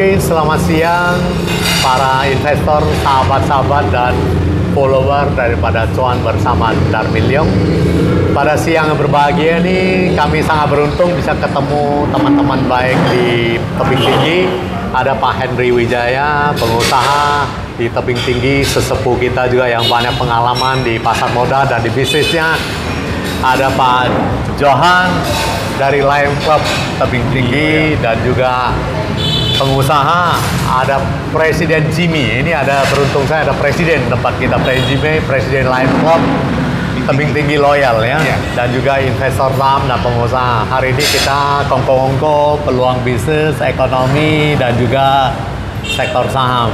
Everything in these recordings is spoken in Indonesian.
Prince, selamat siang para investor, sahabat-sahabat dan follower daripada Cuan bersama Darmin Leong. Pada siang yang berbahagia ini, kami sangat beruntung bisa ketemu teman-teman baik di tebing tinggi. Ada Pak Henry Wijaya, pengusaha di tebing tinggi, sesepuh kita juga yang banyak pengalaman di pasar modal dan di bisnisnya. Ada Pak Johan dari Lion Club tebing tinggi dan juga pengusaha. Ada Presiden Jimmy. Ini ada beruntung saya ada presiden tempat kita, Presiden Jimmy, Presiden Lion Club tebing tinggi loyal ya. Dan juga investor saham dan pengusaha. Hari ini kita kongko-kongko peluang bisnis, ekonomi dan juga sektor saham.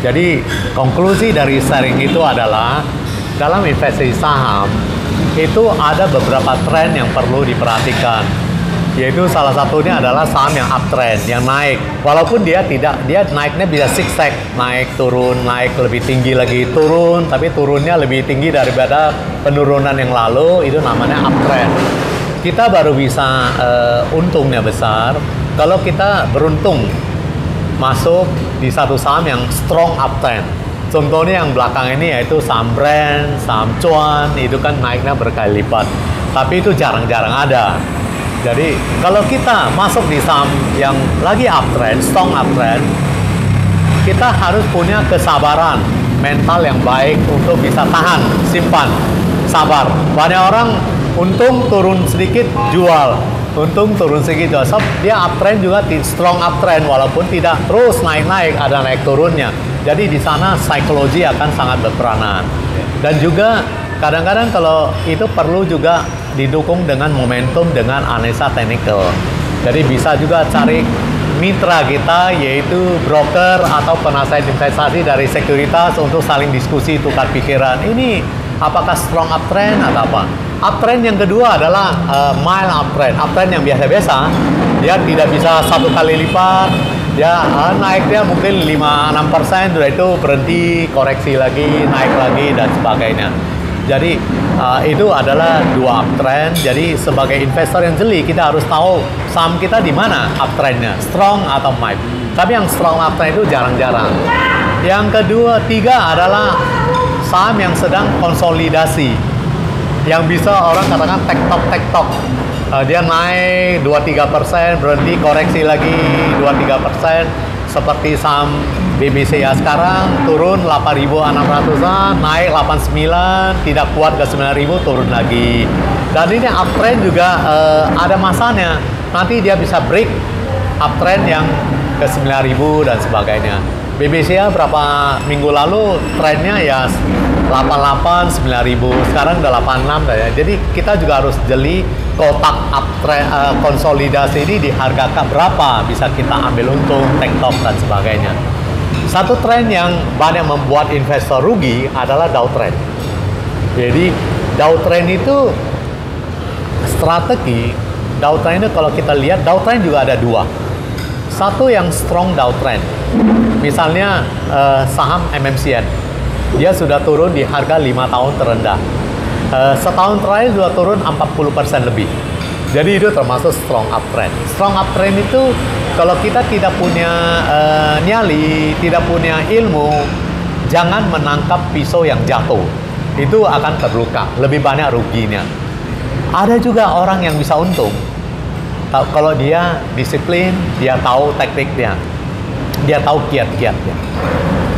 Jadi konklusi dari sharing itu adalah dalam investasi saham itu ada beberapa tren yang perlu diperhatikan, yaitu salah satunya adalah saham yang uptrend, yang naik. Walaupun dia naiknya bisa zigzag, naik turun, naik lebih tinggi lagi turun, tapi turunnya lebih tinggi daripada penurunan yang lalu, itu namanya uptrend. Kita baru bisa untungnya besar kalau kita beruntung masuk di satu saham yang strong uptrend. Contohnya yang belakang ini yaitu saham brand, saham cuan, itu kan naiknya berkali lipat. Tapi itu jarang-jarang ada. Jadi kalau kita masuk di saham yang lagi uptrend, strong uptrend, kita harus punya kesabaran mental yang baik untuk bisa tahan, simpan, sabar. Banyak orang untung turun sedikit jual, untung turun sedikit jual. So, dia uptrend juga strong uptrend walaupun tidak terus naik-naik, ada naik turunnya. Jadi di sana psikologi akan sangat berperanan. Dan juga kadang-kadang kalau itu perlu juga didukung dengan momentum dengan analisa teknikal. Jadi bisa juga cari mitra kita yaitu broker atau penasihat investasi dari sekuritas untuk saling diskusi, tukar pikiran. Ini apakah strong uptrend atau apa? Uptrend yang kedua adalah mild uptrend. Uptrend yang biasa-biasa, dia tidak bisa satu kali lipat. Ya, naiknya mungkin 5-6%, sudah itu berhenti, koreksi lagi, naik lagi, dan sebagainya. Jadi, itu adalah dua uptrend. Jadi, sebagai investor yang jeli, kita harus tahu saham kita di mana uptrendnya, strong atau mild. Tapi yang strong uptrend itu jarang-jarang. Yang ketiga adalah saham yang sedang konsolidasi. Yang bisa orang katakan tektok-tektok. Dia naik 2-3%, berhenti, koreksi lagi 2-3%, seperti saham BBCA sekarang turun 8.600-an, naik 89, tidak kuat ke 9.000, turun lagi. Dan ini uptrend juga ada masanya, nanti dia bisa break uptrend yang ke 9.000 dan sebagainya. BBCA berapa minggu lalu trennya ya 88, 9.000, sekarang udah 86 ya. Jadi kita juga harus jeli kotak uptrend, konsolidasi ini di harga berapa bisa kita ambil untung, take top dan sebagainya. Satu tren yang banyak membuat investor rugi adalah downtrend. Jadi downtrend itu strategi. Downtrend itu kalau kita lihat downtrend juga ada dua. Satu yang strong downtrend. Misalnya saham MMCN. Dia sudah turun di harga 5 tahun terendah. Setahun terakhir sudah turun 40% lebih. Jadi itu termasuk strong uptrend. Strong uptrend itu kalau kita tidak punya nyali, tidak punya ilmu, jangan menangkap pisau yang jatuh. Itu akan terluka, lebih banyak ruginya. Ada juga orang yang bisa untung kalau dia disiplin, dia tahu tekniknya, dia tahu kiat-kiatnya.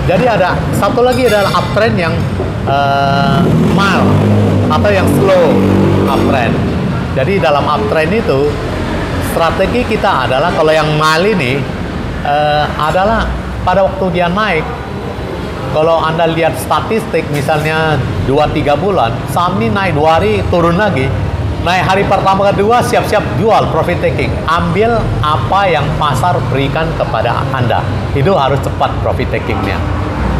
Jadi ada satu lagi adalah uptrend yang mild atau yang slow uptrend. Jadi dalam uptrend itu strategi kita adalah kalau yang mild ini adalah pada waktu dia naik. Kalau Anda lihat statistik misalnya 2-3 bulan, saham ini naik 2 hari turun lagi. Naik hari pertama kedua siap-siap jual, profit taking. Ambil apa yang pasar berikan kepada Anda. Itu harus cepat profit takingnya.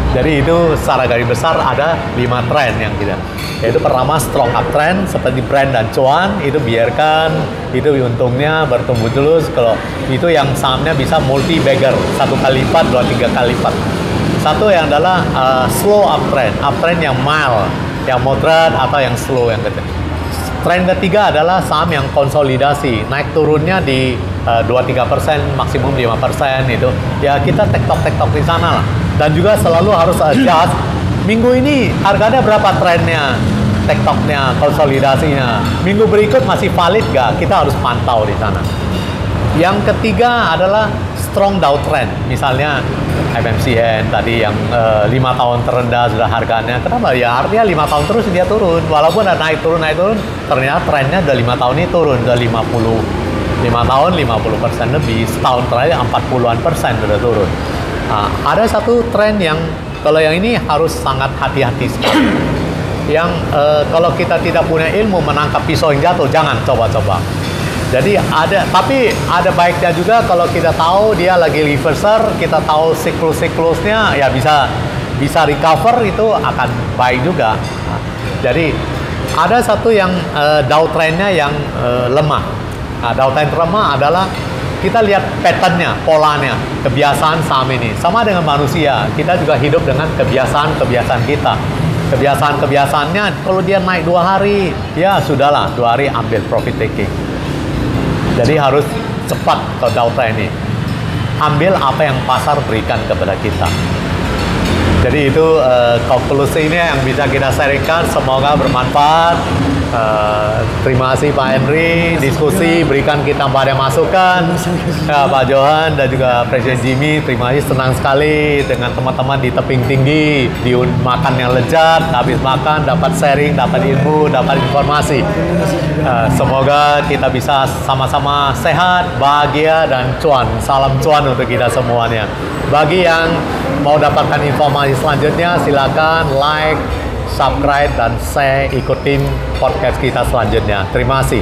Jadi itu secara garis besar ada 5 tren yang kita. Yaitu pertama strong uptrend seperti brand dan cuan, itu biarkan itu untungnya bertumbuh terus. Kalau itu yang sahamnya bisa multi bagger, 1 kali lipat, 2-3 kali lipat. Satu yang adalah slow uptrend, uptrend yang mild, yang moderate atau yang slow yang ketiga. Tren ketiga adalah saham yang konsolidasi, naik turunnya di 2-3%, maksimum 5% itu. Ya kita tektok di sana lah. Dan juga selalu harus adjust. Minggu ini harganya berapa trennya, tektoknya, konsolidasinya. Minggu berikut masih valid gak? Kita harus pantau di sana. Yang ketiga adalah strong downtrend. Misalnya MMCN tadi yang 5 tahun terendah sudah harganya. Kenapa? Ya artinya 5 tahun terus dia turun. Walaupun ada naik turun, ternyata trennya udah 5 tahun ini turun. Udah 5 tahun 50% lebih. Setahun terakhir 40-an% sudah turun. Nah, ada satu tren yang kalau yang ini harus sangat hati-hati sekali. Yang kalau kita tidak punya ilmu menangkap pisau yang jatuh, jangan coba-coba. Jadi tapi ada baiknya juga kalau kita tahu dia lagi reverser, kita tahu siklusnya, ya bisa recover, itu akan baik juga. Nah, jadi ada satu yang downtrendnya yang lemah. Nah, downtrend lemah adalah kita lihat patternnya, polanya, kebiasaan saham ini. Sama dengan manusia, kita juga hidup dengan kebiasaan kita. Kebiasaannya kalau dia naik 2 hari, ya sudahlah 2 hari ambil profit taking. Jadi harus cepat ke downtrend ini. Ambil apa yang pasar berikan kepada kita. Jadi itu konklusi ini yang bisa kita sharingkan. Semoga bermanfaat. Terima kasih Pak Henry, diskusi berikan kita banyak masukan. Ya, Pak Johan dan juga Presiden Jimmy, terima kasih, senang sekali dengan teman-teman di tebing tinggi, di makan yang lezat, habis makan dapat sharing, dapat ilmu, dapat informasi. Semoga kita bisa sama-sama sehat, bahagia, dan cuan. Salam cuan untuk kita semuanya. Bagi yang mau dapatkan informasi selanjutnya, silakan like, subscribe, dan share, ikutin podcast kita selanjutnya. Terima kasih.